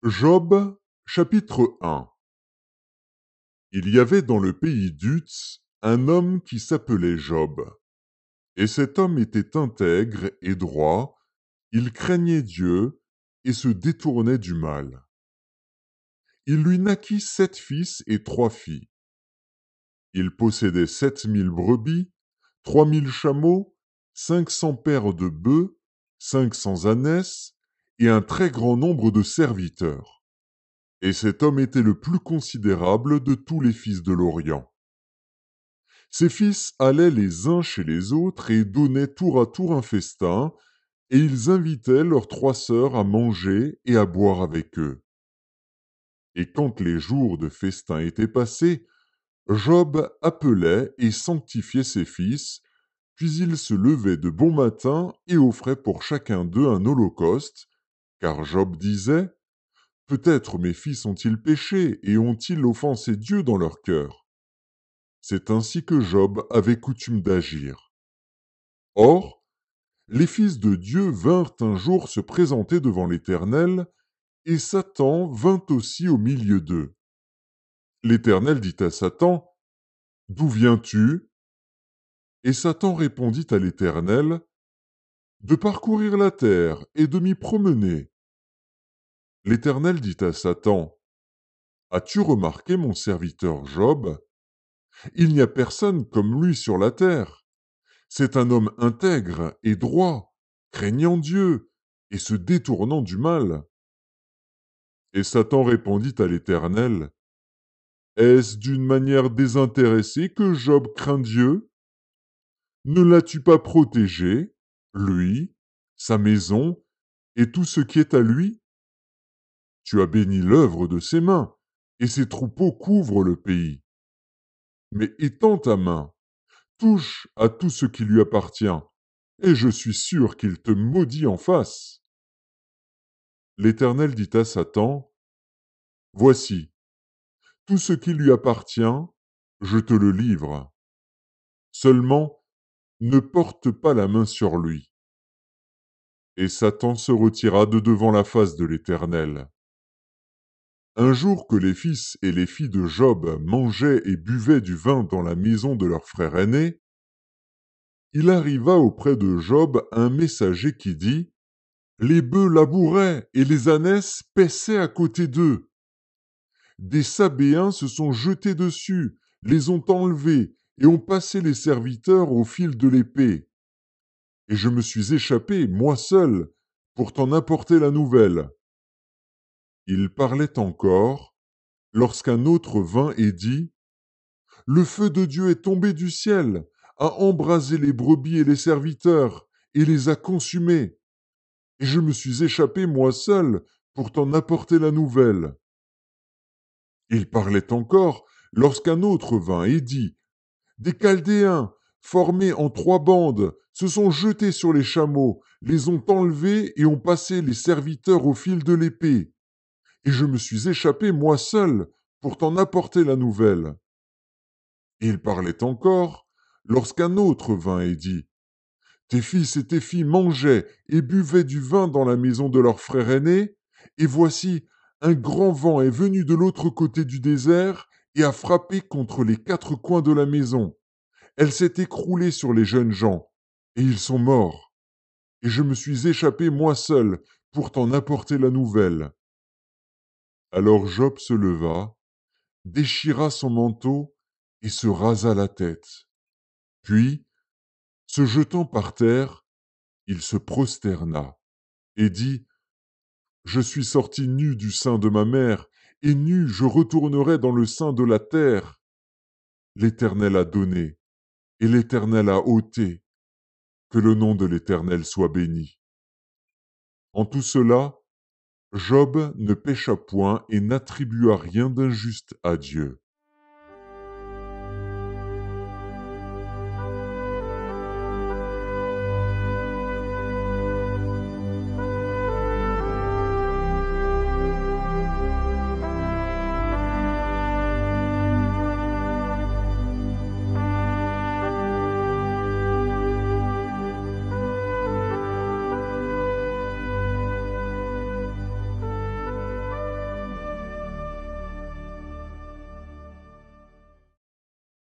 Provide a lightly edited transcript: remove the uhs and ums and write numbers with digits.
Job, chapitre 1. Il y avait dans le pays d'Uz un homme qui s'appelait Job. Et cet homme était intègre et droit, il craignait Dieu et se détournait du mal. Il lui naquit 7 fils et 3 filles. Il possédait 7 000 brebis, 3 000 chameaux, 500 paires de bœufs, 500 ânesses et un très grand nombre de serviteurs. Et cet homme était le plus considérable de tous les fils de l'Orient. Ses fils allaient les uns chez les autres et donnaient tour à tour un festin, et ils invitaient leurs 3 sœurs à manger et à boire avec eux. Et quand les jours de festin étaient passés, Job appelait et sanctifiait ses fils, puis il se levait de bon matin et offrait pour chacun d'eux un holocauste, car Job disait: Peut-être mes fils ont-ils péché et ont-ils offensé Dieu dans leur cœur? C'est ainsi que Job avait coutume d'agir. Or, les fils de Dieu vinrent un jour se présenter devant l'Éternel, et Satan vint aussi au milieu d'eux. L'Éternel dit à Satan: D'où viens-tu? Et Satan répondit à l'Éternel: De parcourir la terre et de m'y promener. L'Éternel dit à Satan: As-tu remarqué mon serviteur Job? Il n'y a personne comme lui sur la terre. C'est un homme intègre et droit, craignant Dieu et se détournant du mal. Et Satan répondit à l'Éternel: Est-ce d'une manière désintéressée que Job craint Dieu? Ne l'as-tu pas protégé, lui, sa maison et tout ce qui est à lui? Tu as béni l'œuvre de ses mains, et ses troupeaux couvrent le pays. Mais étends ta main, touche à tout ce qui lui appartient, et je suis sûr qu'il te maudit en face. L'Éternel dit à Satan: Voici, tout ce qui lui appartient, je te le livre. Seulement, ne porte pas la main sur lui. Et Satan se retira de devant la face de l'Éternel. Un jour que les fils et les filles de Job mangeaient et buvaient du vin dans la maison de leur frère aîné, il arriva auprès de Job un messager qui dit: Les bœufs labouraient et les ânesses paissaient à côté d'eux. Des Sabéens se sont jetés dessus, les ont enlevés et ont passé les serviteurs au fil de l'épée. Et je me suis échappé, moi seul, pour t'en apporter la nouvelle. Il parlait encore, lorsqu'un autre vint et dit: Le feu de Dieu est tombé du ciel, a embrasé les brebis et les serviteurs, et les a consumés. Et je me suis échappé, moi seul, pour t'en apporter la nouvelle. Il parlait encore, lorsqu'un autre vint et dit: Des Chaldéens, formés en 3 bandes, se sont jetés sur les chameaux, les ont enlevés et ont passé les serviteurs au fil de l'épée. Et je me suis échappé moi seul pour t'en apporter la nouvelle. Et il parlait encore, lorsqu'un autre vint et dit: Tes fils et tes filles mangeaient et buvaient du vin dans la maison de leur frère aîné, et voici, un grand vent est venu de l'autre côté du désert et a frappé contre les 4 coins de la maison. Elle s'est écroulée sur les jeunes gens, et ils sont morts. Et je me suis échappé moi seul pour t'en apporter la nouvelle. Alors Job se leva, déchira son manteau et se rasa la tête. Puis, se jetant par terre, il se prosterna et dit: Je suis sorti nu du sein de ma mère, et nu je retournerai dans le sein de la terre. L'Éternel a donné, et l'Éternel a ôté. Que le nom de l'Éternel soit béni. En tout cela, Job ne pécha point et n'attribua rien d'injuste à Dieu.